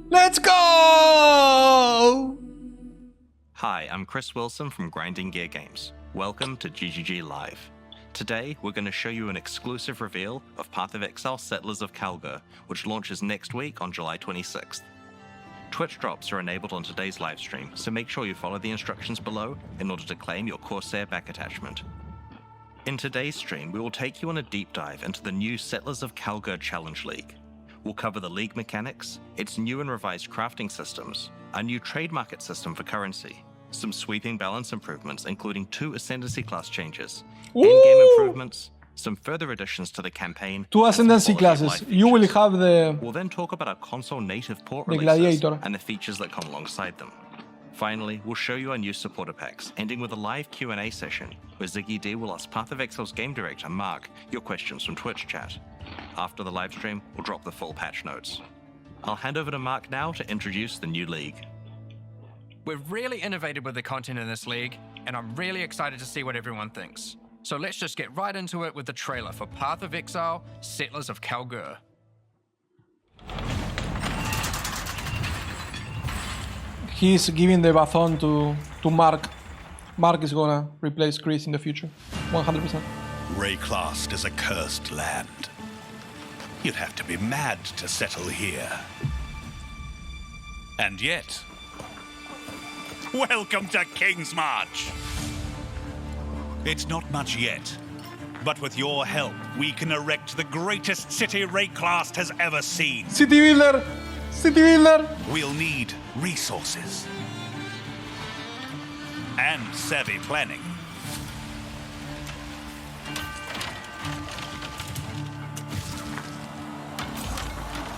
Let's go! Hi, I'm Chris Wilson from Grinding Gear Games. Welcome to GGG Live. Today, we're going to show you an exclusive reveal of Path of Exile Settlers of Kalguur, which launches next week on July 26th. Twitch drops are enabled on today's livestream, so make sure you follow the instructions below in order to claim your Corsair back attachment. In today's stream, we will take you on a deep dive into the new Settlers of Kalguur Challenge League. We'll cover the league mechanics, its new and revised crafting systems, a new trade market system for currency, some sweeping balance improvements including 2 ascendancy class changes, endgame improvements, some further additions to the campaign, 2 ascendancy classes. You will have the... We'll then talk about our console native port the releases gladiator and the features that come alongside them. Finally, we'll show you our new supporter packs, ending with a live Q&A session where Ziggy D will ask Path of Exile's game director, Mark, your questions from Twitch chat. After the livestream, we'll drop the full patch notes. I'll hand over to Mark now to introduce the new league. We're really innovative with the content in this league, and I'm really excited to see what everyone thinks. So let's just get right into it with the trailer for Path of Exile, Settlers of Kalguur. He's giving the baton to Mark. Mark is gonna replace Chris in the future, 100%. Rayclast is a cursed land. You'd have to be mad to settle here. And yet, welcome to King's March! It's not much yet, but with your help, we can erect the greatest city Rayclast has ever seen. City builder! City builder! We'll need resources and savvy planning.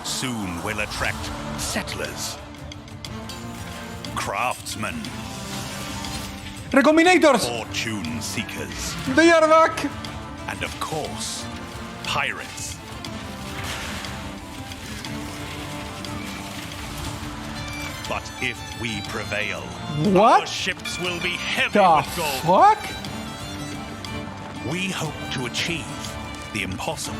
Soon we'll attract settlers, craftsmen, Recombinators! fortune seekers, They are back! and of course, pirates. But if we prevail, What? our ships will be heavy The with gold. fuck? We hope to achieve the impossible.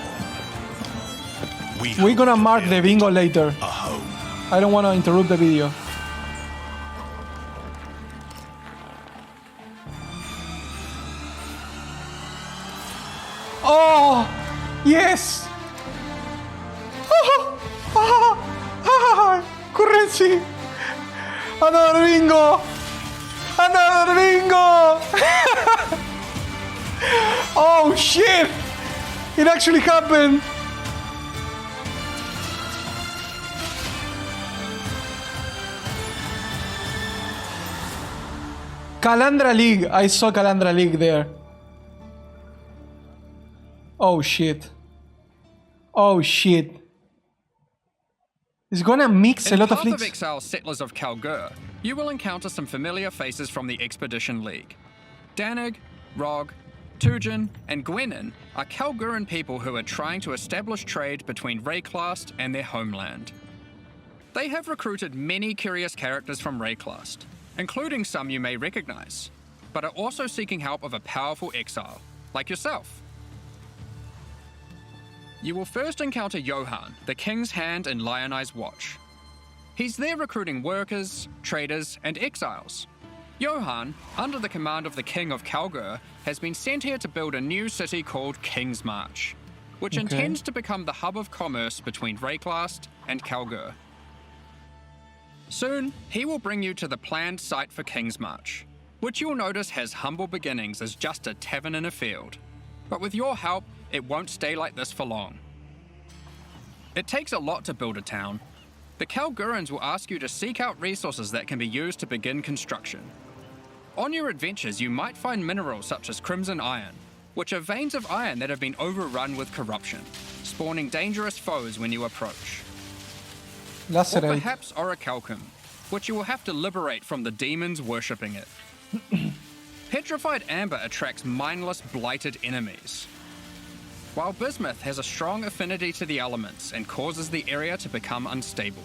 We're hope gonna to mark the build bingo later. a home. I don't wanna interrupt the video. Oh! Yes! Currency! Another bingo! Another bingo! Oh shit! It actually happened! Calandra League. I saw Calandra League there. Oh shit. Oh shit. It's gonna mix a lot of In Path leagues. of Exile, Settlers of Kalguur, you will encounter some familiar faces from the Expedition League. Danig, Rog, Tujin, and Gwenin are Kalguuran people who are trying to establish trade between Rayclast and their homeland. They have recruited many curious characters from Rayclast, including some you may recognize, but are also seeking help of a powerful exile, like yourself. You will first encounter Johan, the King's Hand and Lionized Watch. He's there recruiting workers, traders, and exiles. Johan, under the command of the King of Kalguur, has been sent here to build a new city called King's March, which intends to become the hub of commerce between Rayclast and Kalguur. Soon, he will bring you to the planned site for King's March, which you'll notice has humble beginnings as just a tavern in a field. But with your help, it won't stay like this for long. It takes a lot to build a town. The Kalguurans will ask you to seek out resources that can be used to begin construction. On your adventures, you might find minerals such as crimson iron, which are veins of iron that have been overrun with corruption, spawning dangerous foes when you approach. Or Lacerate. perhaps orichalcum, which you will have to liberate from the demons worshipping it. Petrified amber attracts mindless, blighted enemies, while bismuth has a strong affinity to the elements and causes the area to become unstable.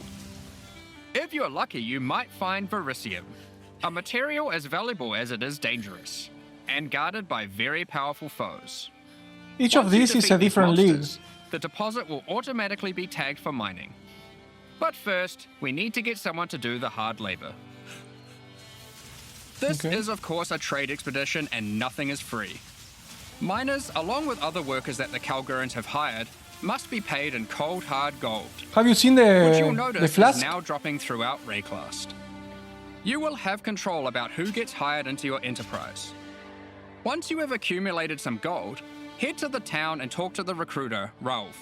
If you're lucky, you might find vericium, a material as valuable as it is dangerous, and guarded by very powerful foes. Each of Once you these is defeat a these different league. monsters, the deposit will automatically be tagged for mining. But first, we need to get someone to do the hard labor. This is, of course, a trade expedition and nothing is free. Miners, along with other workers that the Kalguurans have hired, must be paid in cold, hard gold. Have you seen Which you'll the notice flask? is now dropping throughout Rayclast. You will have control about who gets hired into your enterprise. Once you have accumulated some gold, head to the town and talk to the recruiter, Rolf.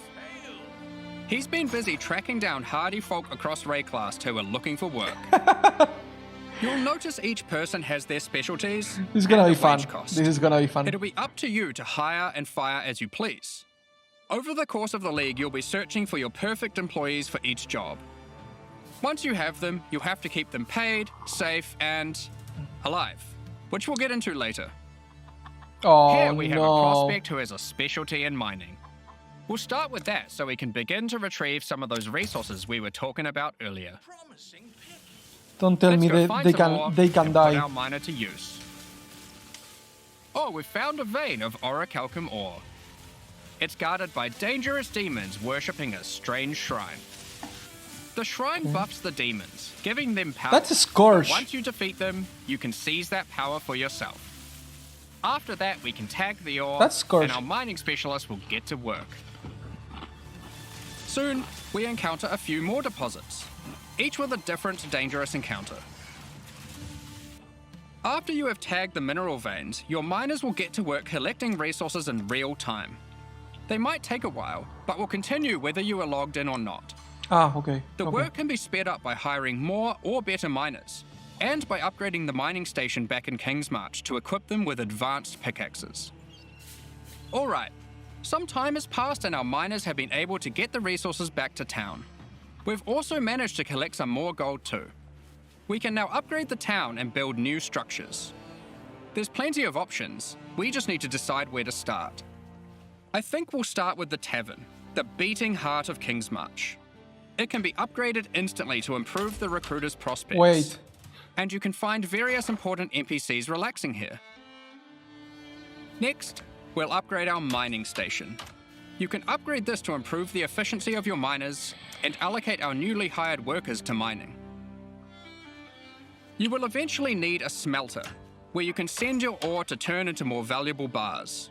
He's been busy tracking down hardy folk across Rayclast who are looking for work. You'll notice each person has their specialties. This is gonna and be the fun. wage cost. This is gonna be fun. It'll be up to you to hire and fire as you please. Over the course of the league, you'll be searching for your perfect employees for each job. Once you have them, you'll have to keep them paid, safe, and alive, which we'll get into later. Oh Here we have a no. prospect who has a specialty in mining. We'll start with that so we can begin to retrieve some of those resources we were talking about earlier. Don't tell Let's me go find some more they can and put die. our miner to use. Oh, we've found a vein of orichalcum ore. It's guarded by dangerous demons worshipping a strange shrine. The shrine buffs the demons, giving them power. That's a scourge. Once you defeat them, you can seize that power for yourself. After that, we can tag the ore, That's scourge. and our mining specialist will get to work. Soon, we encounter a few more deposits, each with a different dangerous encounter. After you have tagged the mineral veins, your miners will get to work collecting resources in real time. They might take a while, but will continue whether you are logged in or not. Ah, okay. The okay. work can be sped up by hiring more or better miners, and by upgrading the mining station back in Kingsmarch to equip them with advanced pickaxes. Alright, some time has passed and our miners have been able to get the resources back to town. We've also managed to collect some more gold too. We can now upgrade the town and build new structures. There's plenty of options, we just need to decide where to start. I think we'll start with the tavern, the beating heart of Kingsmarch. It can be upgraded instantly to improve the recruiter's prospects. Wait. And you can find various important NPCs relaxing here. Next, we'll upgrade our mining station. You can upgrade this to improve the efficiency of your miners and allocate our newly hired workers to mining. You will eventually need a smelter, where you can send your ore to turn into more valuable bars.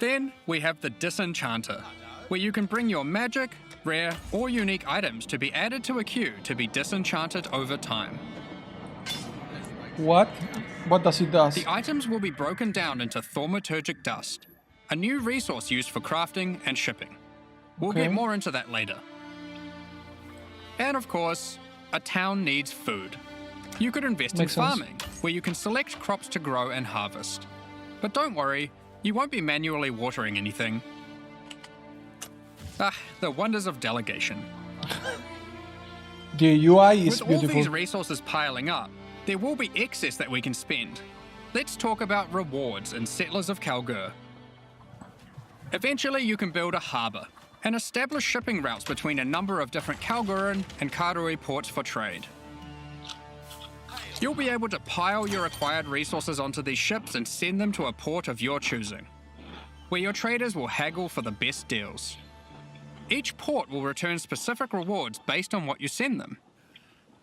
Then we have the disenchanter, where you can bring your magic, rare, or unique items to be added to a queue to be disenchanted over time. What? What does it do? The items will be broken down into thaumaturgic dust, a new resource used for crafting and shipping. We'll Okay. get more into that later. And of course, a town needs food. You could invest Makes in sense. farming, where you can select crops to grow and harvest. But don't worry, you won't be manually watering anything. Ah, the wonders of delegation. The UI is With all these beautiful. resources piling up, there will be excess that we can spend. Let's talk about rewards in Settlers of Kalguur. Eventually, you can build a harbour and establish shipping routes between a number of different Kalguuran and Karui ports for trade. You'll be able to pile your acquired resources onto these ships and send them to a port of your choosing, where your traders will haggle for the best deals. Each port will return specific rewards based on what you send them.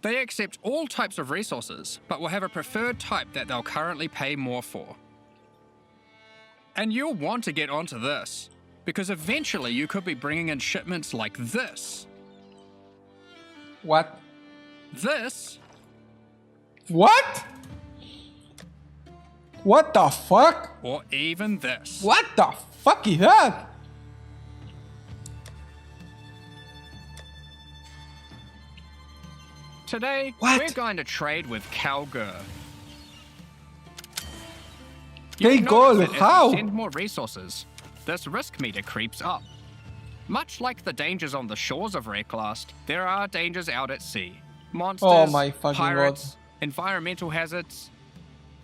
They accept all types of resources, but will have a preferred type that they'll currently pay more for. And you'll want to get onto this, because eventually you could be bringing in shipments like this. What? This, What? What the fuck? or even this. What the fuck is that? Today, What? we're going to trade with Kalguur. Take Notice all. that as you How? send more resources, this risk meter creeps up. Much like the dangers on the shores of Rayclast, there are dangers out at sea. Monsters, Oh my fucking pirates, environmental hazards.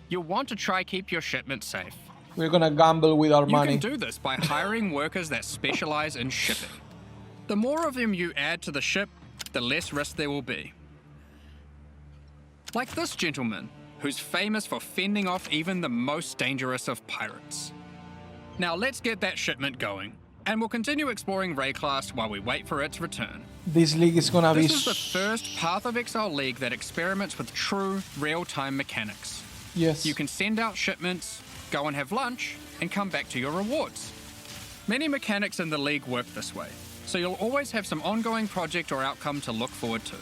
You'll want to try keep your shipment safe. We're gonna gamble with our You money. can do this by hiring workers that specialize in shipping. The more of them you add to the ship, the less risk there will be. Like this gentleman, who's famous for fending off even the most dangerous of pirates. Now let's get that shipment going. And we'll continue exploring Rayclast while we wait for its return. This league is gonna be. This is the first Path of Exile league that experiments with true, real-time mechanics. Yes. You can send out shipments, go and have lunch, and come back to your rewards. Many mechanics in the league work this way, so you'll always have some ongoing project or outcome to look forward to.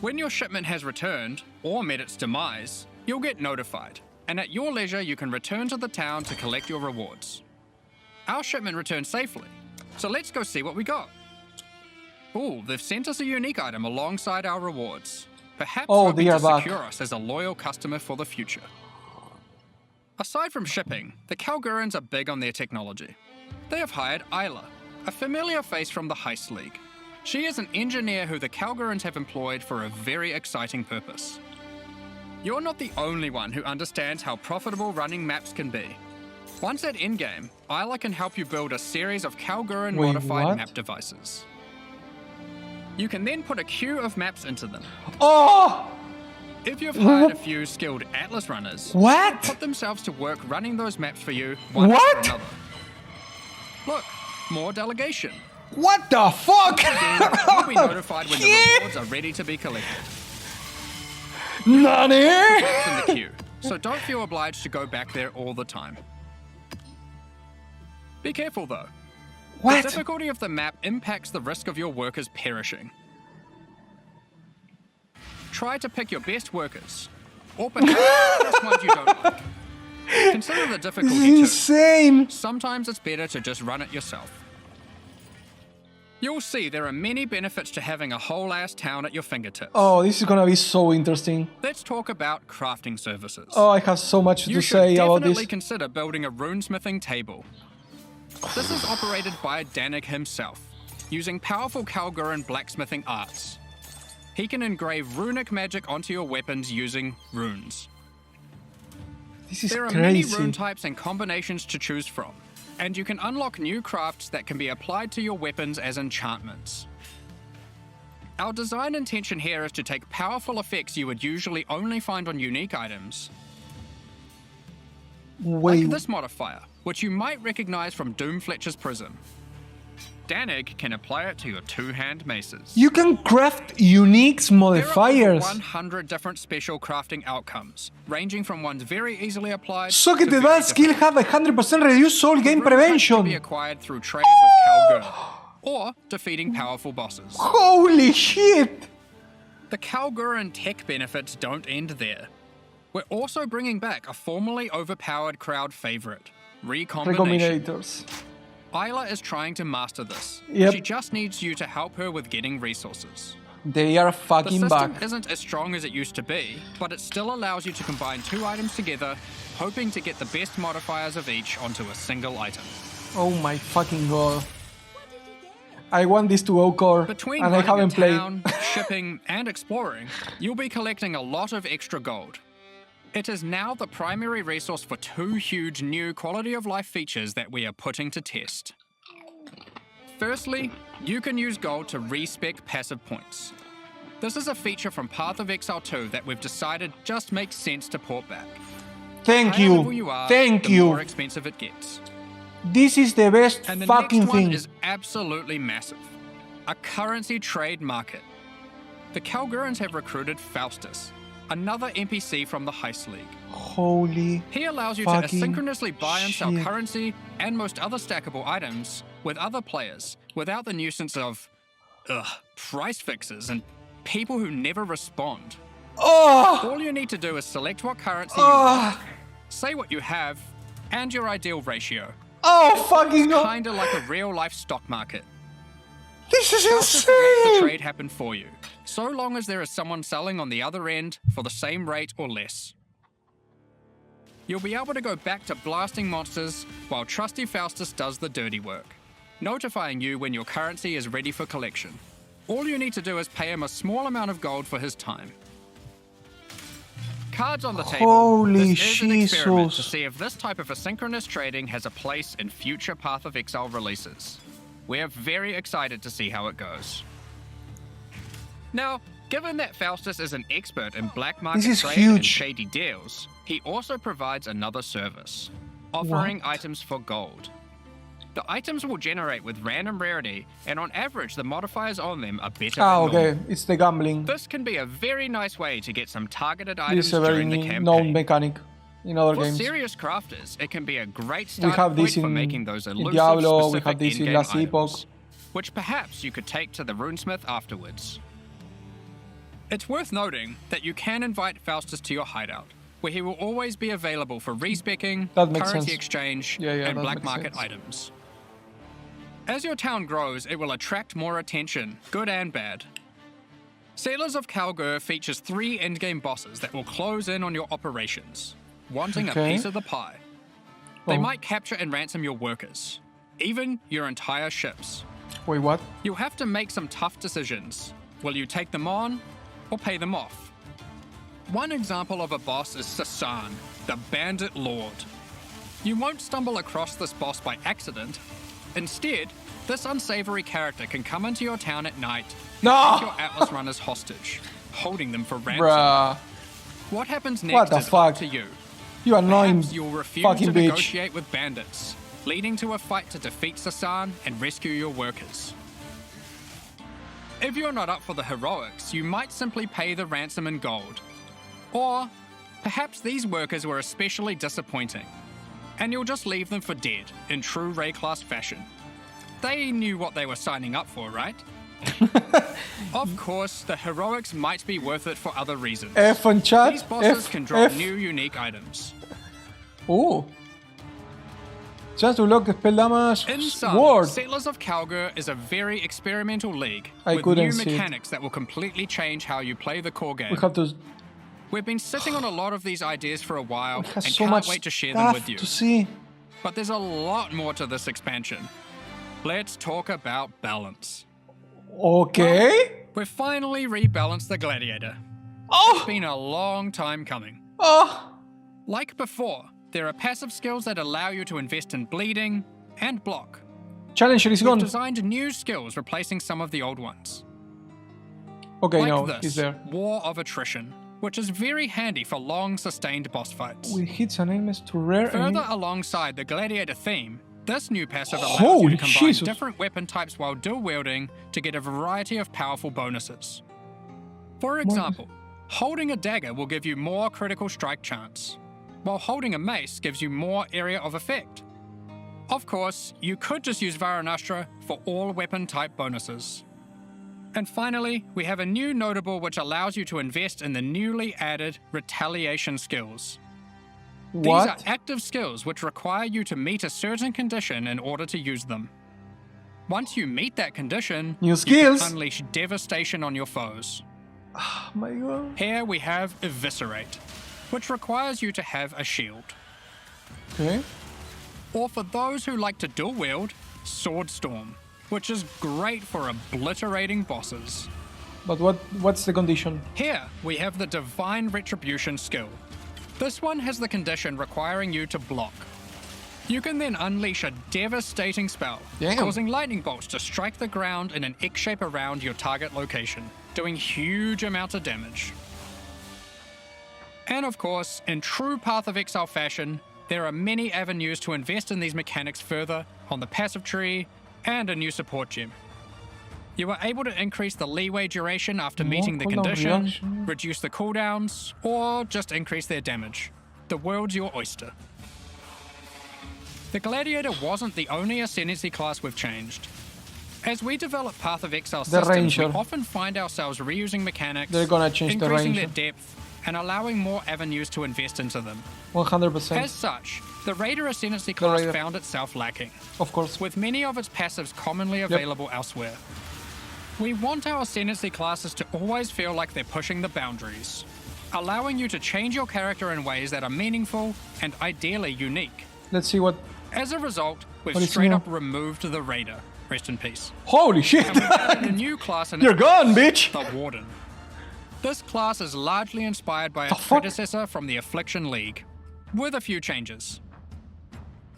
When your shipment has returned, or met its demise, you'll get notified, and at your leisure you can return to the town to collect your rewards. Our shipment returned safely, so let's go see what we got. Ooh, they've sent us a unique item alongside our rewards. Perhaps hoping to secure us as a loyal customer for the future. Aside from shipping, the Kalguurans are big on their technology. They have hired Isla, a familiar face from the Heist League. She is an engineer who the Kalguurans have employed for a very exciting purpose. You're not the only one who understands how profitable running maps can be. Once at Endgame, Isla can help you build a series of Kalguuran-modified map devices. You can then put a queue of maps into them. Oh! If you've hired a few skilled Atlas runners, What? put themselves to work running those maps for you one after another. Look, more delegation. What the fuck? You'll be notified when the rewards are ready to be collected. Nani? It's in the queue, so don't feel obliged to go back there all the time. Be careful though. What? The difficulty of the map impacts the risk of your workers perishing. Try to pick your best workers, or perhaps just ones you don't like. Consider the difficulty This is insane. Sometimes it's better to just run it yourself. You'll see there are many benefits to having a whole-ass town at your fingertips. Oh, this is gonna be so interesting. Let's talk about crafting services. Oh, I have so much to say about this. You should definitely consider building a runesmithing table. This is operated by Danig himself, using powerful Kalguuran blacksmithing arts. He can engrave runic magic onto your weapons using runes. This is there are many rune types and combinations to choose from, and you can unlock new crafts that can be applied to your weapons as enchantments. Our design intention here is to take powerful effects you would usually only find on unique items, like this modifier, which you might recognize from Doomfletcher's Prism. Danig can apply it to your two-hand maces. You can craft unique modifiers. There are over 100 different special crafting outcomes, ranging from ones very easily applied. So que te da skill have 100% reduced soul game prevention. Can be acquired through trade with Kalguur, or defeating powerful bosses. Holy shit! The Kalguuran tech benefits don't end there. We're also bringing back a formerly overpowered crowd favorite, recombination. Recombinators. Isla is trying to master this. Yep. She just needs you to help her with getting resources. They are fucking the system back. Isn't as strong as it used to be, but it still allows you to combine two items together, hoping to get the best modifiers of each onto a single item. Oh my fucking god. I want this to go core, Between and I haven't played. town, shipping, and exploring, you'll be collecting a lot of extra gold. It is now the primary resource for two huge new quality of life features that we are putting to test. Firstly, you can use gold to respec passive points. This is a feature from Path of Exile 2 that we've decided just makes sense to port back. Thank Higher level you. are, Thank the you. more expensive it gets. This is the best And the fucking next one thing. is absolutely massive. A currency trade market. The Kalguurans have recruited Faustus, another NPC from the Heist League. Holy He allows you to fucking asynchronously buy and sell shit. currency and most other stackable items with other players without the nuisance of price fixes and people who never respond. Oh! All you need to do is select what currency you want, say what you have, and your ideal ratio. Oh fucking god! Kinda like a real-life stock market. This is Just let the insane! trade happen for you, so long as there is someone selling on the other end for the same rate or less. You'll be able to go back to blasting monsters while trusty Faustus does the dirty work, notifying you when your currency is ready for collection. All you need to do is pay him a small amount of gold for his time. Cards on the table. Holy This is an experiment to Jesus. see if this type of asynchronous trading has a place in future Path of Exile releases. We're very excited to see how it goes. Now, given that Faustus is an expert in black market This is trade and huge. shady deals, he also provides another service, offering items for gold. The items will generate with random rarity, and on average, the modifiers on them are better Ah, than okay. normal. It's the gambling. This can be a very nice way to get some targeted This items is a very during the campaign. known mechanic in other For games. serious crafters, it can be a great We starting have point this for in making those elusive, Diablo, we specific have this in in-game Last Epoch. items, which perhaps you could take to the runesmith afterwards. It's worth noting that you can invite Faustus to your hideout, where he will always be available for respecking, That makes currency sense. exchange, Yeah, and that black makes market sense. items. As your town grows, it will attract more attention, good and bad. Settlers of Kalguur features 3 endgame bosses that will close in on your operations, wanting a Okay. piece of the pie. They Oh. might capture and ransom your workers, even your entire ships. Wait, what? You'll have to make some tough decisions. Will you take them on or pay them off? One example of a boss is Sasan, the Bandit Lord. You won't stumble across this boss by accident. Instead, this unsavory character can come into your town at night and No! take your Atlas runners hostage, holding them for ransom. Bruh. What happens What next the is fuck? up to you. You annoying Perhaps you'll refuse fucking to bitch. negotiate with bandits, leading to a fight to defeat Sasan and rescue your workers. If you're not up for the heroics, you might simply pay the ransom in gold. Or perhaps these workers were especially disappointing, and you'll just leave them for dead in true Ray class fashion. They knew what they were signing up for, right? Of course, the heroics might be worth it for other reasons. F on chat. These bosses F, can drop F. new unique items. Oh. Just to look spell damage. In sum, Word. Settlers of Kalguur is a very experimental league I with couldn't new see it. mechanics that will completely change how you play the core game. We have to. We've been sitting on a lot of these ideas for a while We and have so can't much wait to share them stuff with you. to see. But there's a lot more to this expansion. Let's talk about balance. Okay. We've finally rebalanced the Gladiator. Oh. It's been a long time coming. Oh. Like before, there are passive skills that allow you to invest in bleeding and block. Challenger is We've gone. designed new skills replacing some of the old ones. Okay, Like no, this, he's there. War of Attrition, which is very handy for long sustained boss fights. With hits and enemies to rare Further enemies. alongside the Gladiator theme, this new passive allows Holy you to combine Jesus. different weapon types while dual wielding to get a variety of powerful bonuses. For example, holding a dagger will give you more critical strike chance, while holding a mace gives you more area of effect. Of course, you could just use Varanastra for all weapon type bonuses. And finally, we have a new notable which allows you to invest in the newly added retaliation skills. These are What? active skills which require you to meet a certain condition in order to use them. Once you meet that condition, New you skills? can unleash devastation on your foes. Oh my god. Here we have Eviscerate, which requires you to have a shield. Okay. Or for those who like to dual wield, Sword Storm, which is great for obliterating bosses. But what's the condition? Here we have the Divine Retribution skill. This one has the condition requiring you to block. You can then unleash a devastating spell, Damn. causing lightning bolts to strike the ground in an X shape around your target location, doing huge amounts of damage. And of course, in true Path of Exile fashion, there are many avenues to invest in these mechanics further on the passive tree and a new support gem. You are able to increase the leeway duration after More meeting the cooldown condition, reduction. reduce the cooldowns, or just increase their damage. The world's your oyster. The Gladiator wasn't the only ascendancy class we've changed. As we develop Path of Exile The systems, we Ranger. often find ourselves reusing mechanics, They're gonna change the increasing their Ranger. depth, and allowing more avenues to invest into them. 100%. As such, the Raider Ascendancy class Raider. found itself lacking, Of course. with many of its passives commonly available elsewhere. We want our Ascendancy classes to always feel like they're pushing the boundaries, allowing you to change your character in ways that are meaningful and ideally unique. Let's see what. As a result, we've What is straight new? up removed the Raider. Rest in peace. Holy shit! And we've added a new class in You're its gone, place, bitch! the Warden. This class is largely inspired by The its fuck? predecessor from the Affliction League, with a few changes.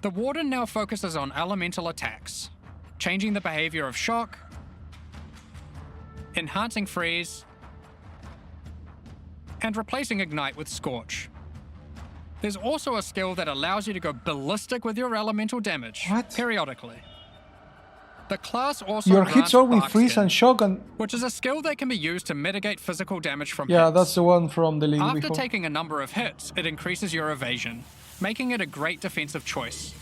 The Warden now focuses on elemental attacks, changing the behavior of Shock, enhancing Freeze, and replacing Ignite with Scorch. There's also a skill that allows you to go ballistic with your elemental damage periodically. The class also Your grants hits always Bark freeze Skin, and shock and... which is a skill that can be used to mitigate physical damage from Yeah, hits. that's the one from the league After before. taking a number of hits, it increases your evasion, making it a great defensive choice.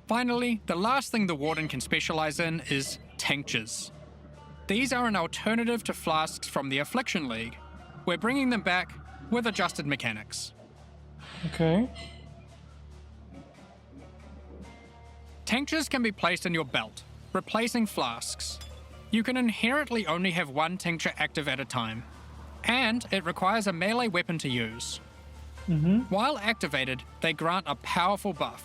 Finally, the last thing the Warden can specialize in is tinctures. These are an alternative to flasks from the Affliction League. We're bringing them back with adjusted mechanics. Okay. Tinctures can be placed in your belt, replacing flasks. You can inherently only have one tincture active at a time, and it requires a melee weapon to use. While activated, they grant a powerful buff.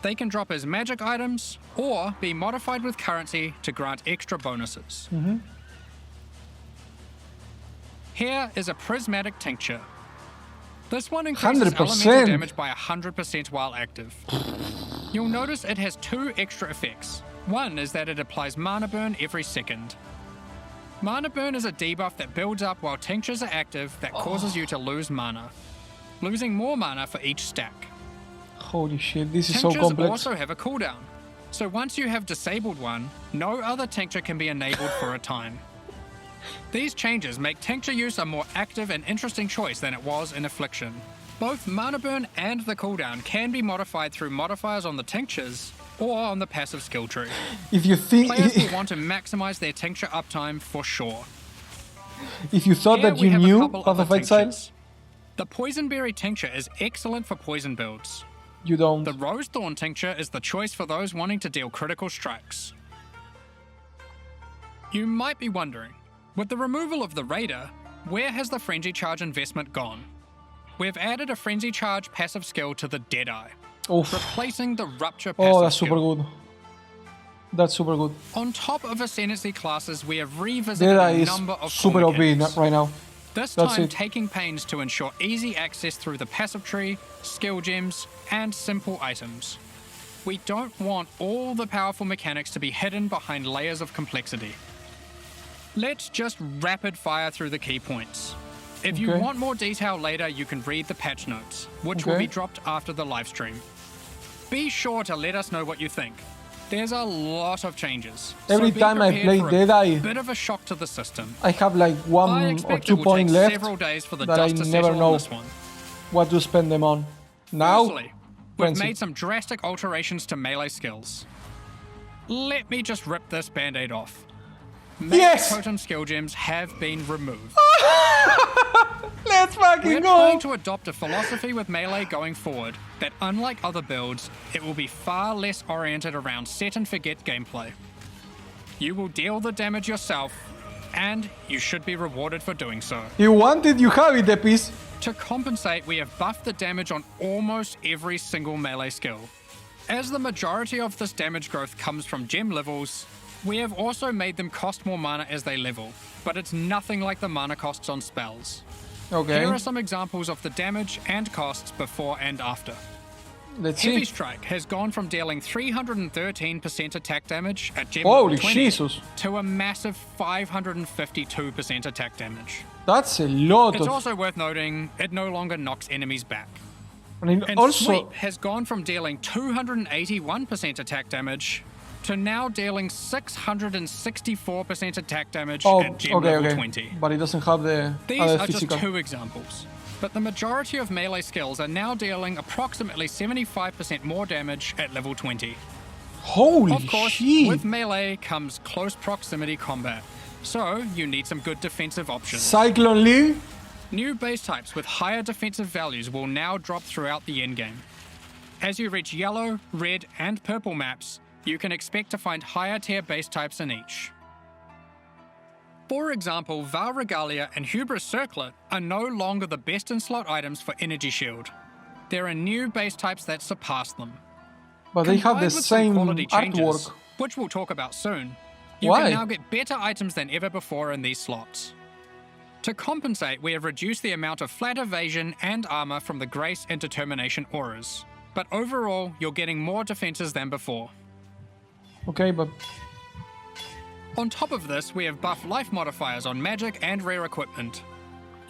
They can drop as magic items, or be modified with currency to grant extra bonuses. Here is a prismatic tincture. This one increases 100%. elemental damage by 100% while active. You'll notice it has two extra effects. One is that it applies mana burn every second. Mana burn is a debuff that builds up while tinctures are active that causes you to lose mana, losing more mana for each stack. Holy shit, this is so Tinctures complex. also have a cooldown, so once you have disabled one, no other tincture can be enabled for a time. These changes make tincture use a more active and interesting choice than it was in Affliction. Both mana burn and the cooldown can be modified through modifiers on the tinctures or on the passive skill tree. If you think... Players will want to maximize their tincture uptime for sure. if you thought Here that we you have a knew couple Path of other Exile, tinctures. The Poisonberry tincture is excellent for poison builds. you don't. The Rosethorn tincture is the choice for those wanting to deal critical strikes. You might be wondering, with the removal of the Raider, where has the Frenzy Charge investment gone? We've added a Frenzy Charge passive skill to the Deadeye, Oof. replacing the Rupture passive Oh, that's skill. super good. That's super good. On top of Ascendancy classes, we have revisited Deadeye a is number of super core OP mechanics. right now. This That's time it. taking pains to ensure easy access through the passive tree, skill gems, and simple items. We don't want all the powerful mechanics to be hidden behind layers of complexity. Let's just rapid fire through the key points. If you Okay. want more detail later, you can read the patch notes, which will Okay. be dropped after the live stream. Be sure to let us know what you think. There's a lot of changes. Every be time I prepared play for a Deadeye, bit of a shock to the system. I have like I 1 or expect 2 it will points take left several days for the that I dust to never settle know on this one. what to spend them on. Now, Firstly, we've Frenzy. made some drastic alterations to melee skills. Let me just rip this band-aid off. Melee Yes! totem skill gems have been removed. let's fucking We're go! trying to adopt a philosophy with melee going forward that, unlike other builds, it will be far less oriented around set and forget gameplay. You will deal the damage yourself, and you should be rewarded for doing so. You want it, you have it, Epis. To compensate, we have buffed the damage on almost every single melee skill. As the majority of this damage growth comes from gem levels, we have also made them cost more mana as they level, but it's nothing like the mana costs on spells. Okay, Here are some examples of the damage and costs before and after. let's Heavy see. Strike has gone from dealing 313% attack damage at gem Holy level 20 Jesus. to a massive 552% attack damage. That's a lot It's of... also worth noting, it no longer knocks enemies back. I mean, And also, Sweep has gone from dealing 281% attack damage to now dealing 664% attack damage oh, at gem okay, level okay. 20. But it doesn't have the These other are physical. just two examples. But the majority of melee skills are now dealing approximately 75% more damage at level 20. Holy Of course, shit! with melee comes close proximity combat, so you need some good defensive options. Cyclone League? New base types with higher defensive values will now drop throughout the endgame. As you reach yellow, red, and purple maps, you can expect to find higher tier base types in each. For example, Val Regalia and Hubris Circlet are no longer the best in slot items for Energy Shield. There are new base types that surpass them. But they have the Combined with some same quality changes, artwork. which we'll talk about soon, you Why? can now get better items than ever before in these slots. To compensate, we have reduced the amount of flat evasion and armor from the Grace and Determination auras. But overall, you're getting more defenses than before. Okay, but On top of this, we have buffed life modifiers on magic and rare equipment.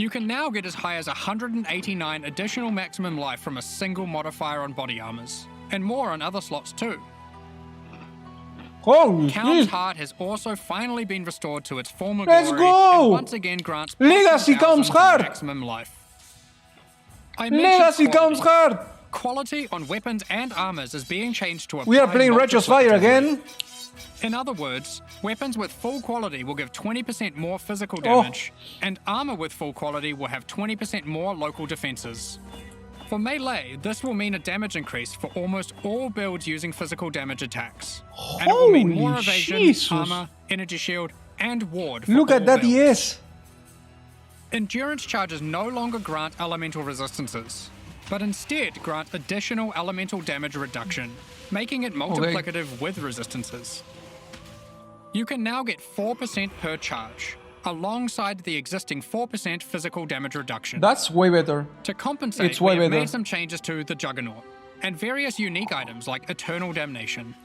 You can now get as high as 189 additional maximum life from a single modifier on body armors, and more on other slots too. Holy Count's shit! heart has also finally been restored to its former Let's glory go! and once again grants Legacy comes 10,000 hard! maximum life. I mentioned Legacy comes quality. hard! Quality on weapons and armors is being changed to We are apply playing multiple Retro's Fire damage. again. In other words, weapons with full quality will give 20% more physical Oh. damage, and armor with full quality will have 20% more local defenses. For melee, this will mean a damage increase for almost all builds using physical damage attacks. And it will mean more Holy evasion, Jesus. armor, energy shield, and ward for Look at all that, builds. yes. Endurance charges no longer grant elemental resistances, but instead grant additional elemental damage reduction, making it multiplicative with resistances. You can now get 4% per charge, alongside the existing 4% physical damage reduction. That's way better. To compensate, It's way we have better. made some changes to the Juggernaut, and various unique items like Eternal Damnation.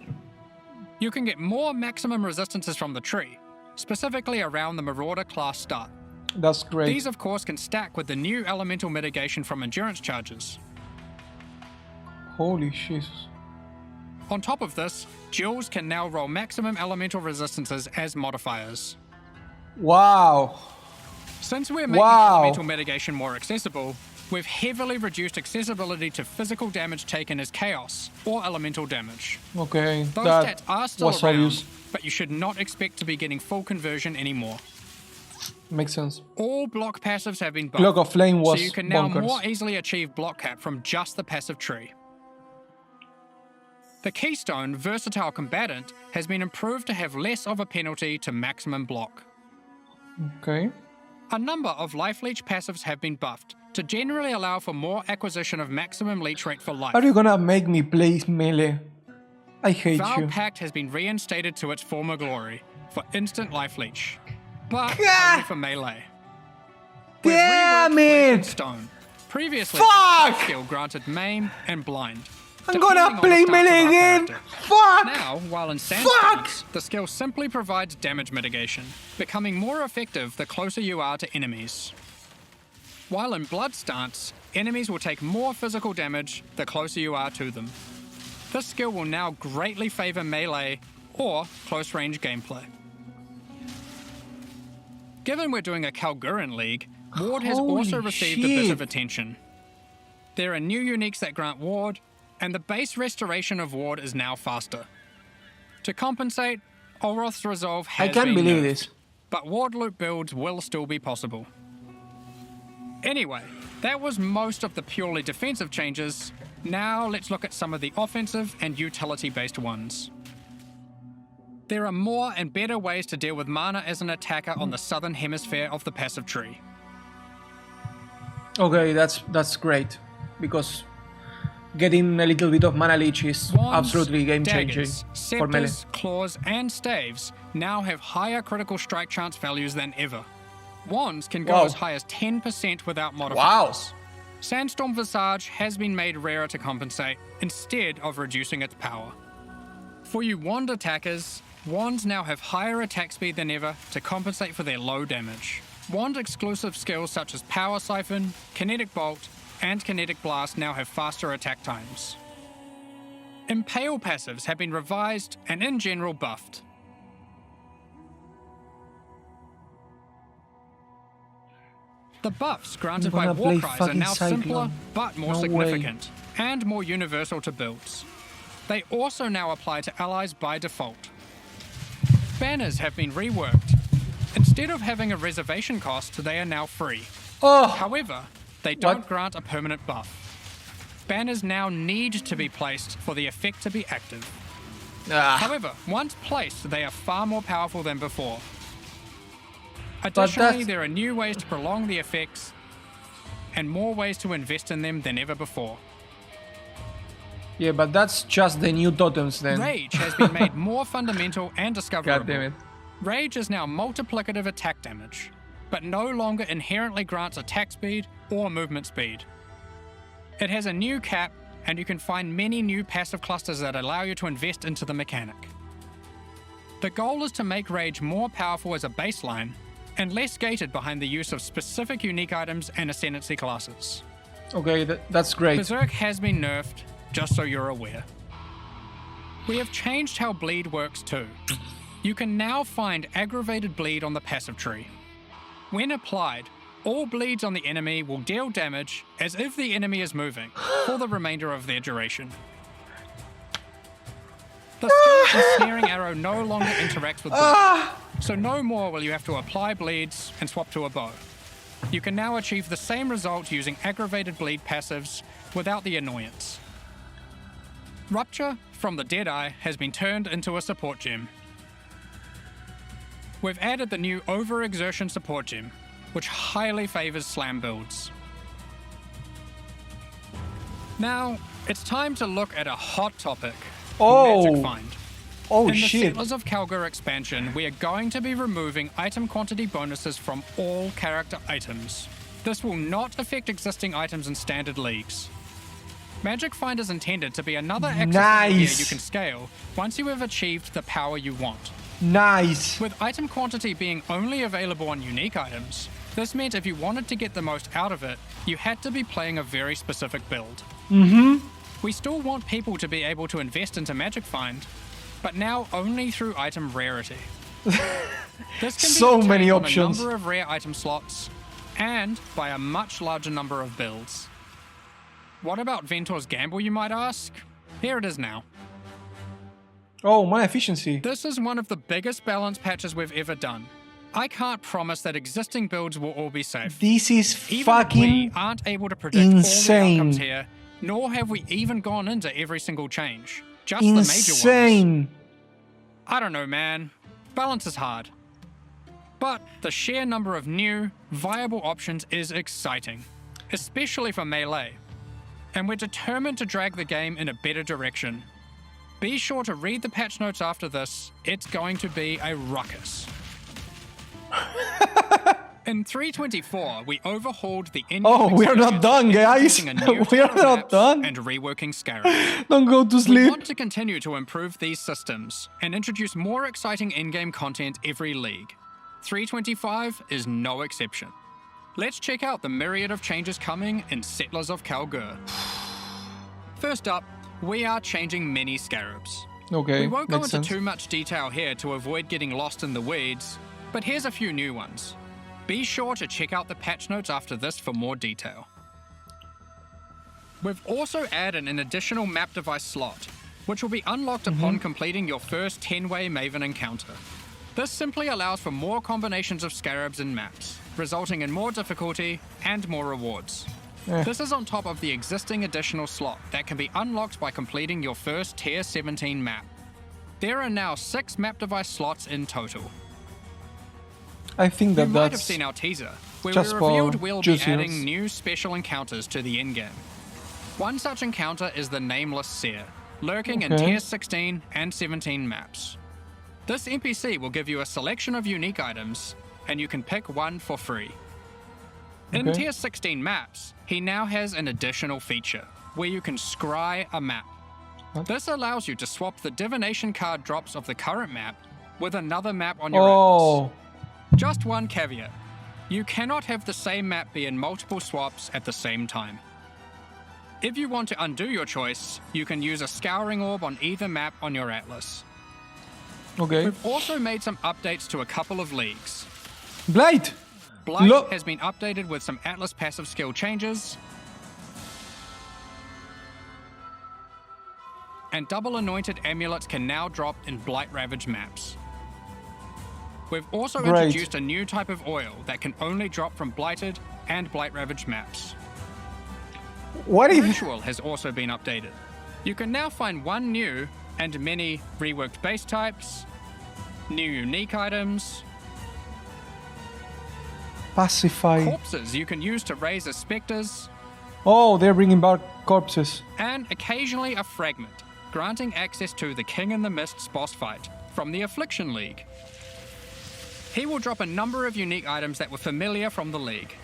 You can get more maximum resistances from the tree, specifically around the Marauder class start. That's great. These, of course, can stack with the new elemental mitigation from endurance charges. Holy Jesus. On top of this, duels can now roll maximum elemental resistances as modifiers. Wow. Since we're making Wow. elemental mitigation more accessible, we've heavily reduced accessibility to physical damage taken as chaos or elemental damage. Okay, Those that stats are still was around, obvious. but you should not expect to be getting full conversion anymore. Makes sense. All block passives have been buffed, Cloak of Flame was so you can now bonkers. more easily achieve block cap from just the passive tree. The Keystone Versatile Combatant has been improved to have less of a penalty to maximum block. Okay. A number of Life Leech passives have been buffed to generally allow for more acquisition of maximum leech rate for life. Are you gonna make me play melee? I hate Val you. Pact has been reinstated to its former glory for instant Life Leech, but Ah! only for melee. We've Damn reworked Flesh and it! Stone. Previously, Fuck! the skill granted Maim and Blind. I'm gonna depending on the play stance of melee our again! character. Fuck! Now, while in Fuck! Sandstones, the skill simply provides damage mitigation, becoming more effective the closer you are to enemies. While in Blood Stance, enemies will take more physical damage the closer you are to them. This skill will now greatly favor melee or close range gameplay. Given we're doing a Kalguuran League, Ward has also Holy received a bit shit. of attention. There are new uniques that grant Ward, and the base restoration of Ward is now faster. To compensate, Olroth's Resolve has I can't been believe nerfed, this. but Ward loop builds will still be possible. Anyway, that was most of the purely defensive changes. Now let's look at some of the offensive and utility-based ones. There are more and better ways to deal with mana as an attacker on the southern hemisphere of the passive tree. Okay, that's great. Because getting a little bit of mana leech is Wands, absolutely game changing daggers, for melee. scepters, claws, and staves now have higher critical strike chance values than ever. Wands can go Wow. as high as 10% without modifiers. Wow. Sandstorm Visage has been made rarer to compensate, instead of reducing its power. For you wand attackers, wands now have higher attack speed than ever to compensate for their low damage. Wand exclusive skills such as Power Siphon, Kinetic Bolt, and Kinetic Blast now have faster attack times. Impale passives have been revised and in general buffed. The buffs granted by gonna play Warcries are fucking now simpler Cyclone. but more No way. significant and more universal to builds. They also now apply to allies by default. Banners have been reworked. Instead of having a reservation cost, they are now free. Oh, However, they don't What? grant a permanent buff. Banners now need to be placed for the effect to be active. However, once placed, they are far more powerful than before. Additionally, that's- there are new ways to prolong the effects and more ways to invest in them than ever before. yeah, but that's just the new totems then. Rage has been made more fundamental and discoverable. God damn it. Rage is now multiplicative attack damage, but no longer inherently grants attack speed or movement speed. It has a new cap, and you can find many new passive clusters that allow you to invest into the mechanic. The goal is to make Rage more powerful as a baseline, and less gated behind the use of specific unique items and ascendancy classes. Okay, that's great. Berserk has been nerfed, just so you're aware. We have changed how bleed works too. You can now find aggravated bleed on the passive tree. When applied, all bleeds on the enemy will deal damage as if the enemy is moving for the remainder of their duration. The skill Ensnaring Arrow no longer interacts with bleed, so no more will you have to apply bleeds and swap to a bow. You can now achieve the same result using aggravated bleed passives without the annoyance. Rupture from the Deadeye has been turned into a support gem. We've added the new Overexertion support gem, which highly favors slam builds. Now, it's time to look at a hot topic, Magic Find. Oh In the shit. Settlers of Kalguur expansion, we are going to be removing item quantity bonuses from all character items. This will not affect existing items in standard leagues. Magic Find is intended to be another access gear you can scale once you have achieved the power you want. Nice. With item quantity being only available on unique items, this meant if you wanted to get the most out of it, you had to be playing a very specific build. We still want people to be able to invest into Magic Find, but now only through item rarity. This can be So many obtained on options. a number of rare item slots, and by a much larger number of builds. What about Ventor's Gamble, you might ask? Here it is now. Oh, mana efficiency. This is one of the biggest balance patches we've ever done. I can't promise that existing builds will all be safe. This is Even we fucking aren't able to predict all insane. the outcomes here, nor have we even gone into every single change. Just the major ones. insane. I don't know, man. Balance is hard. But the sheer number of new, viable options is exciting, especially for melee. And we're determined to drag the game in a better direction. Be sure to read the patch notes after this. It's going to be a ruckus. In 3.24, we overhauled the Oh, we are not done, guys. We are not done. And reworking scarabs. Don't go to We sleep. want to continue to improve these systems and introduce more exciting in-game content every league. 3.25 is no exception. Let's check out the myriad of changes coming in Settlers of Kalguur. First up, we are changing many scarabs. Okay, We won't go makes into sense. too much detail here to avoid getting lost in the weeds, but here's a few new ones. Be sure to check out the patch notes after this for more detail. We've also added an additional map device slot, which will be unlocked upon completing your first 10-way Maven encounter. This simply allows for more combinations of scarabs and maps, resulting in more difficulty and more rewards. This is on top of the existing additional slot that can be unlocked by completing your first Tier 17 map. There are now 6 map device slots in total. I think that You might have that's seen our teaser, where just we for revealed we'll be juiciness. adding new special encounters to the endgame. One such encounter is the Nameless Seer, lurking in Okay. Tier 16 and 17 maps. This NPC will give you a selection of unique items, and you can pick one for free. In Okay. Tier 16 maps, he now has an additional feature, where you can scry a map. This allows you to swap the divination card drops of the current map with another map on your atlas. Oh, Just one caveat. You cannot have the same map be in multiple swaps at the same time. If you want to undo your choice, you can use a scouring orb on either map on your atlas. okay. We've also made some updates to a couple of leagues. Blight. Blight Look. has been updated with some atlas passive skill changes, and double anointed amulets can now drop in Blight Ravaged maps. We've also Great. introduced a new type of oil that can only drop from Blighted and Blight Ravaged maps. What if? Ritual has also been updated. You can now find one new and many reworked base types, new unique items, Pacify. corpses you can use to raise as specters, Oh, they're bringing back corpses. and occasionally a fragment, granting access to the King in the Mist's boss fight from the Affliction League. He will drop a number of unique items that were familiar from the league,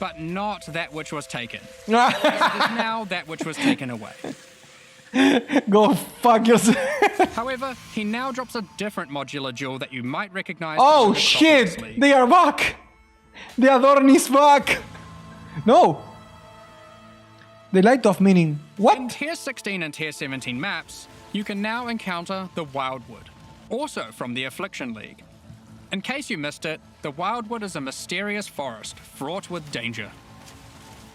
but not that which was taken. It is now that which was taken away. Go fuck yourself. However, he now drops a different modular jewel that you might recognize. Oh from the Metropolis shit! League. They are back! The Adorn is back! No! The Light of Meaning. In What? Tier 16 and Tier 17 maps, you can now encounter the Wildwood, also from the Affliction League. In case you missed it, the Wildwood is a mysterious forest fraught with danger.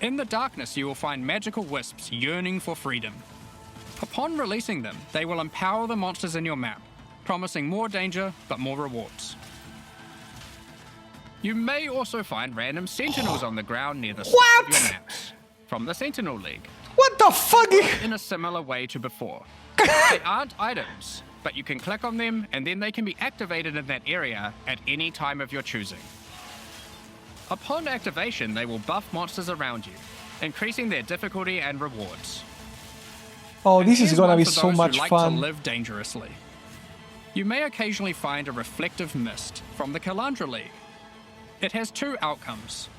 In the darkness, you will find magical wisps yearning for freedom. Upon releasing them, they will empower the monsters in your map, promising more danger but more rewards. You may also find random sentinels on the ground near the start of your maps, from the Sentinel League, What the fuck? in a similar way to before. They aren't items, but you can click on them and then they can be activated in that area at any time of your choosing. Upon activation, they will buff monsters around you, increasing their difficulty and rewards. Oh, this is Here's gonna one be for so those much who like fun. to live dangerously. You may occasionally find a reflective mist from the Kalandra League. It has two outcomes.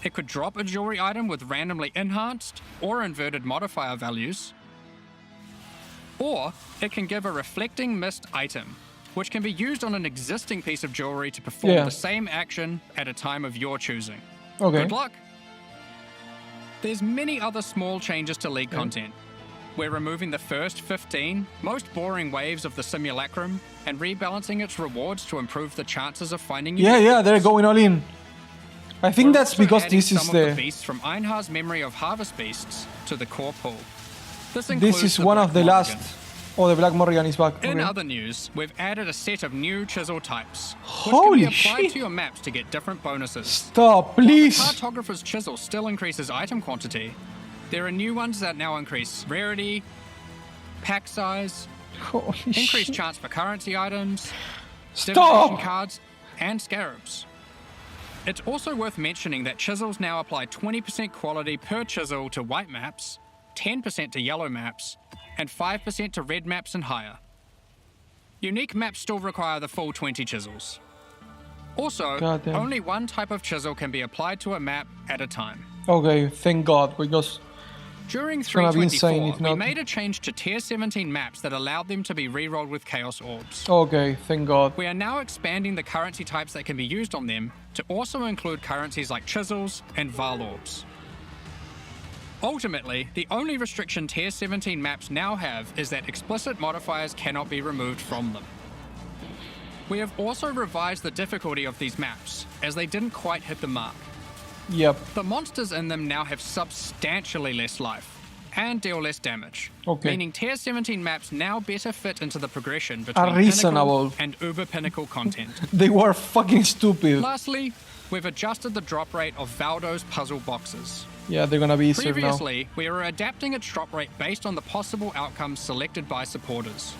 It could drop a jewelry item with randomly enhanced or inverted modifier values, or it can give a reflecting mist item, which can be used on an existing piece of jewelry to perform Yeah. the same action at a time of your choosing. Okay. Good luck! There's many other small changes to League content. We're removing the first 15 most boring waves of the simulacrum and rebalancing its rewards to improve the chances of finding you. Yeah, they're going all in. I think We're that's also because adding this is some of the the... beasts from Einhar's Memory of Harvest Beasts to the core pool. This This is one Black of the Morrigan. last... Oh, the Black Morrigan is back. In Okay. other news, we've added a set of new chisel types, which Holy can be applied shit. to your maps to get different bonuses. Stop, please! Cartographer's chisel still increases item quantity. There are new ones that now increase rarity, pack size, Holy increased shit. chance for currency items, divination Stop! cards, and scarabs. It's also worth mentioning that chisels now apply 20% quality per chisel to white maps, 10% to yellow maps, and 5% to red maps and higher. Unique maps still require the full 20 chisels. Also, Goddamn. only one type of chisel can be applied to a map at a time. Okay, thank God, because... During gonna be insane 324, if we not. made a change to Tier 17 maps that allowed them to be rerolled with Chaos Orbs. Okay, thank God. We are now expanding the currency types that can be used on them to also include currencies like chisels and Val Orbs. Ultimately, the only restriction Tier 17 maps now have is that explicit modifiers cannot be removed from them. We have also revised the difficulty of these maps, as they didn't quite hit the mark. Yep, The monsters in them now have substantially less life and deal less damage, Okay. meaning Tier 17 maps now better fit into the progression between reasonable. Pinnacle and Uber Pinnacle content. they were fucking stupid. Lastly, we've adjusted the drop rate of Valdo's puzzle boxes. Yeah, they're gonna be easier now. Previously, we were adapting its drop rate based on the possible outcomes selected by supporters.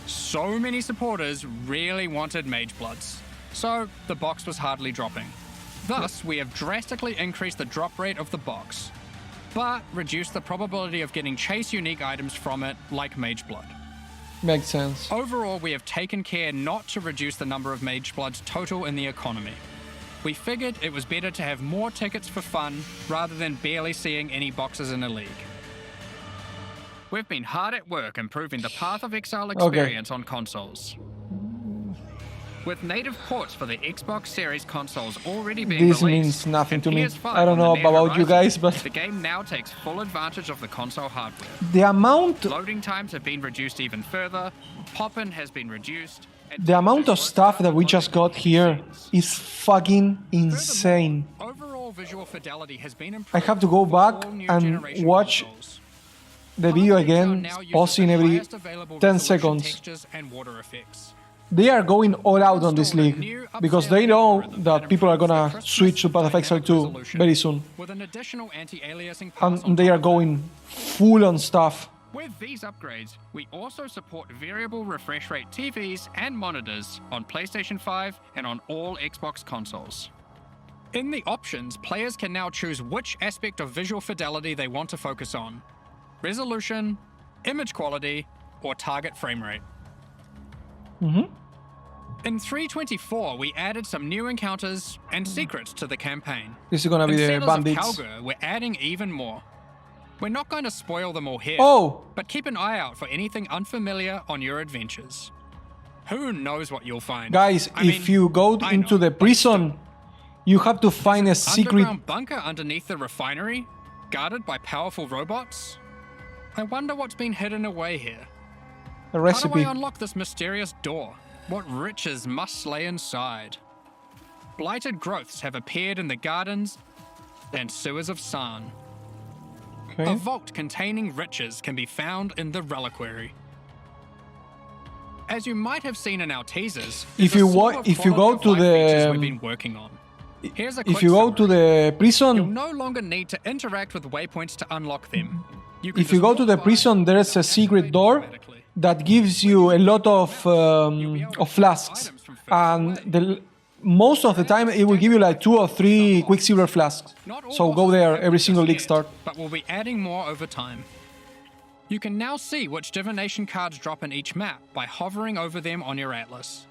So many supporters really wanted Mage Bloods, so the box was hardly dropping. Thus, we have drastically increased the drop rate of the box, but reduced the probability of getting chase unique items from it, like Mage Blood. Makes sense. Overall, we have taken care not to reduce the number of Mage Bloods total in the economy. We figured it was better to have more tickets for fun rather than barely seeing any boxes in a league. We've been hard at work improving the Path of Exile experience on consoles. With native ports for the Xbox Series consoles already being This released, means nothing and to me. PS5 I don't on the know near about you horizon, guys, but the game now takes full advantage of the console hardware. the amount Loading times have been reduced even further, pop-in has been reduced, and the amount of stuff that we just got here is fucking insane. overall visual fidelity has been I improved have to go for back all new and generation watch consoles. the video Path of Exile again, now uses pausing the every highest available 10 resolution seconds. textures and water effects. They are going all out on this league because they know that people are gonna switch to Path of Exile 2 very soon, With an additional anti-aliasing pass on and they top are of going full on stuff. With these upgrades, we also support variable refresh rate TVs and monitors on PlayStation 5 and on all Xbox consoles. In the options, players can now choose which aspect of visual fidelity they want to focus on: resolution, image quality, or target frame rate. In 324, we added some new encounters and secrets to the campaign. This is gonna be In the Settlers of bandits. Kalguur, we're adding even more. We're not going to spoil them all here, Oh! but keep an eye out for anything unfamiliar on your adventures. Who knows what you'll find? Guys, if you go into the prison, you have to find a secret... underground bunker underneath the refinery, guarded by powerful robots? I wonder what's been hidden away here. A How do recipe. I unlock this mysterious door? What riches must lay inside? Blighted growths have appeared in the gardens and sewers of San. A Okay. vault containing riches can be found in the reliquary. As you might have seen in our teasers, If there's a you sort wa- of if you go quality of to life features the, we've been working on. Here's a If quick you go to summary. the You'll prison, no longer need to interact with waypoints to unlock them. You can if you just go to walk the by prison, there is a and secret activate door automatically. that gives you a lot of flasks, and most of the time it will give you like 2 or 3 Quicksilver flasks. Not all So go bosses there have every this single league yet, start. But we'll be adding more over time. You can now see which divination cards drop in each map by hovering over them on your atlas.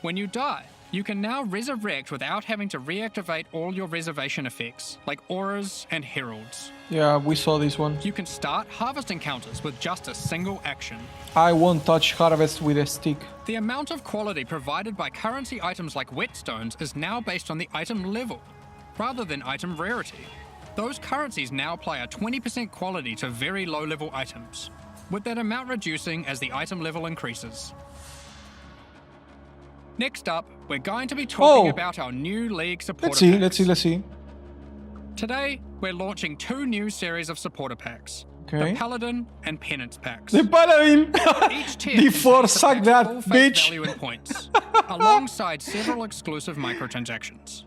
When you die, you can now resurrect without having to reactivate all your reservation effects, like auras and heralds. Yeah, we saw this one. You can start harvest encounters with just a single action. I won't touch harvest with a stick. The amount of quality provided by currency items like whetstones is now based on the item level, rather than item rarity. Those currencies now apply a 20% quality to very low-level items, with that amount reducing as the item level increases. Next up, we're going to be talking about our new League supporter packs. Let's see. Today, we're launching 2 new series of supporter packs. Okay. The Paladin and Penance packs. The Paladin! Each tier Before contains the suck pack's that, full face bitch! value in points, alongside several exclusive microtransactions.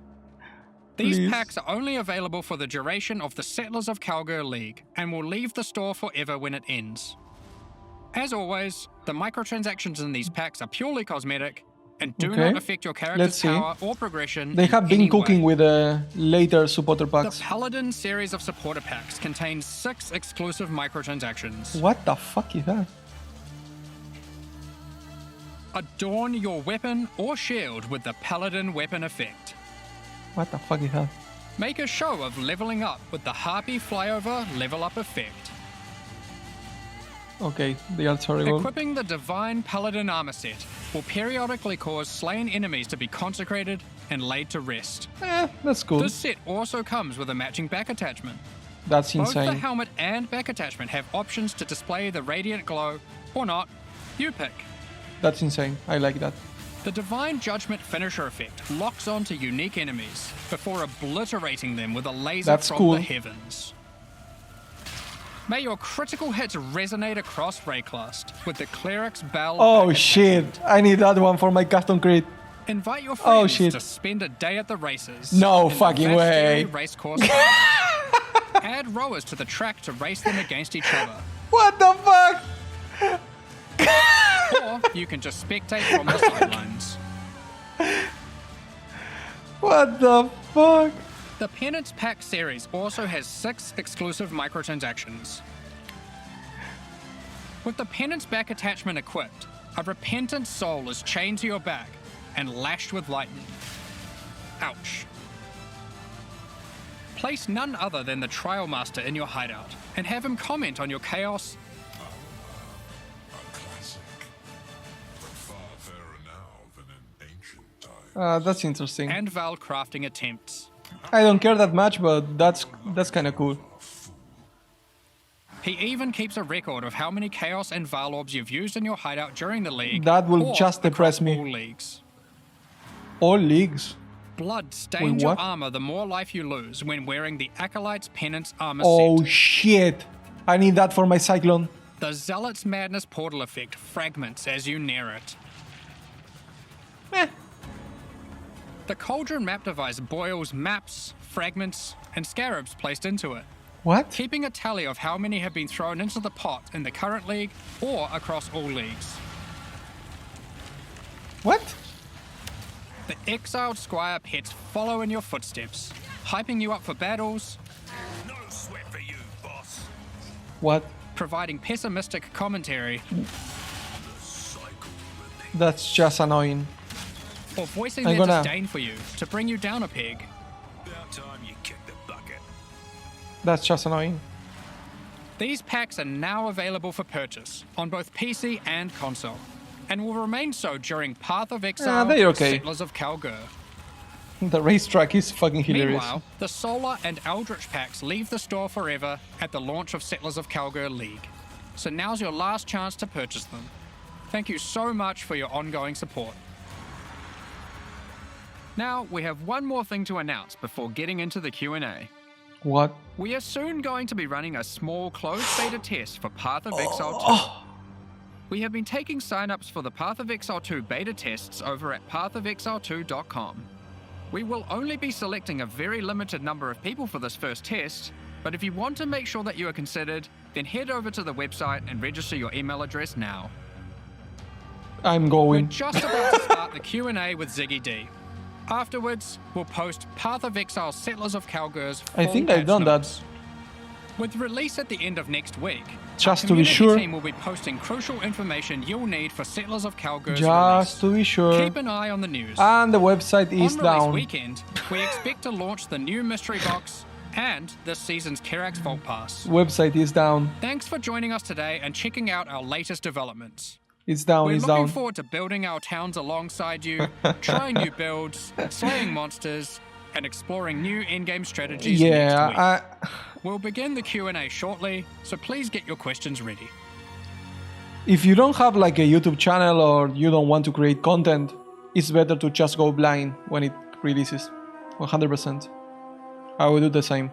These Please. packs are only available for the duration of the Settlers of Kalguur League, and will leave the store forever when it ends. As always, the microtransactions in these packs are purely cosmetic, and do Okay. not affect your Let's character's see. power or progression. They in have been any cooking way. with later supporter The packs. Paladin series of supporter packs contains 6 exclusive microtransactions. What the fuck is that? Adorn your weapon or shield with the Paladin weapon effect. What the fuck is that? Make a show of leveling up with the Harpy Flyover level up effect. Okay, they are terrible. Equipping the Divine Paladin armor set will periodically cause slain enemies to be consecrated and laid to rest. That's cool. This set also comes with a matching back attachment. That's Both the insane. helmet and back attachment have options to display the radiant glow, or not. You pick. That's insane. I like that. The Divine Judgment finisher effect locks onto unique enemies before obliterating them with a laser That's from cool. the heavens. May your critical hits resonate across Rayclast with the Cleric's Bell. Oh back shit! I need that one for my custom crit. Invite your Oh, friends shit. to spend a day at the races. No in the fucking way. Vastiri Racecourse. Add rowers to the track to race them against each other. What the fuck? Or you can just spectate from the sidelines. What the fuck? The Penance Pack series also has 6 exclusive microtransactions. With the Penance back attachment equipped, a repentant soul is chained to your back and lashed with lightning. Ouch. Place none other than the Trial Master in your hideout and have him comment on your chaos. A classic, but far fairer now than in ancient times. That's interesting. And Val crafting attempts. I don't care that much, but that's kind of cool. He even keeps a record of how many Chaos and Val orbs you've used in your hideout during the league. That will or just depress across me. all leagues. All leagues. Blood stains Wait, your what? armor the more life you lose when wearing the Acolyte's Penance armor Oh set. shit! I need that for my Cyclone. The Zealot's Madness portal effect fragments as you near it. The Cauldron map device boils maps, fragments, and scarabs placed into it, What? keeping a tally of how many have been thrown into the pot in the current league or across all leagues. What? The exiled Squire pets follow in your footsteps, hyping you up for battles, No sweat for you, boss. What? providing pessimistic commentary, That's just annoying. or voicing I'm their gonna- disdain for you to bring you down a peg. About time you kicked the bucket. That's just annoying. These packs are now available for purchase on both PC and console, and will remain so during Path of Exile, they're okay. Settlers of Kalguur. The racetrack is fucking hilarious. Meanwhile, the Solar and Eldritch packs leave the store forever at the launch of Settlers of Kalguur League, so now's your last chance to purchase them. Thank you so much for your ongoing support. Now, we have one more thing to announce before getting into the Q&A. What? We are soon going to be running a small closed beta test for Path of Exile 2. We have been taking signups for the Path of Exile 2 beta tests over at pathofexile2.com. We will only be selecting a very limited number of people for this first test, but if you want to make sure that you are considered, then head over to the website and register your email address now. I'm We're going. just about to start the Q&A with Ziggy D. Afterwards, we'll post Path of Exile Settlers of Kalguur's full I think I've patch done notes. that. With release at the end of next week, Just our to be community sure. team will be posting crucial information you'll need for Settlers of Kalguur's Just to release. be sure. Keep an eye on the news. And the website On is release down. weekend, we expect to launch the new mystery box and this season's Kerax Vault Pass. Website is down. Thanks for joining us today and checking out our latest developments. It's down. We're It's looking down. forward to building our towns alongside you, trying new builds, slaying monsters, and exploring new endgame strategies next week. Yeah. We'll begin the Q&A shortly, so please get your questions ready. If you don't have like a YouTube channel or you don't want to create content, it's better to just go blind when it releases. 100%. I will do the same.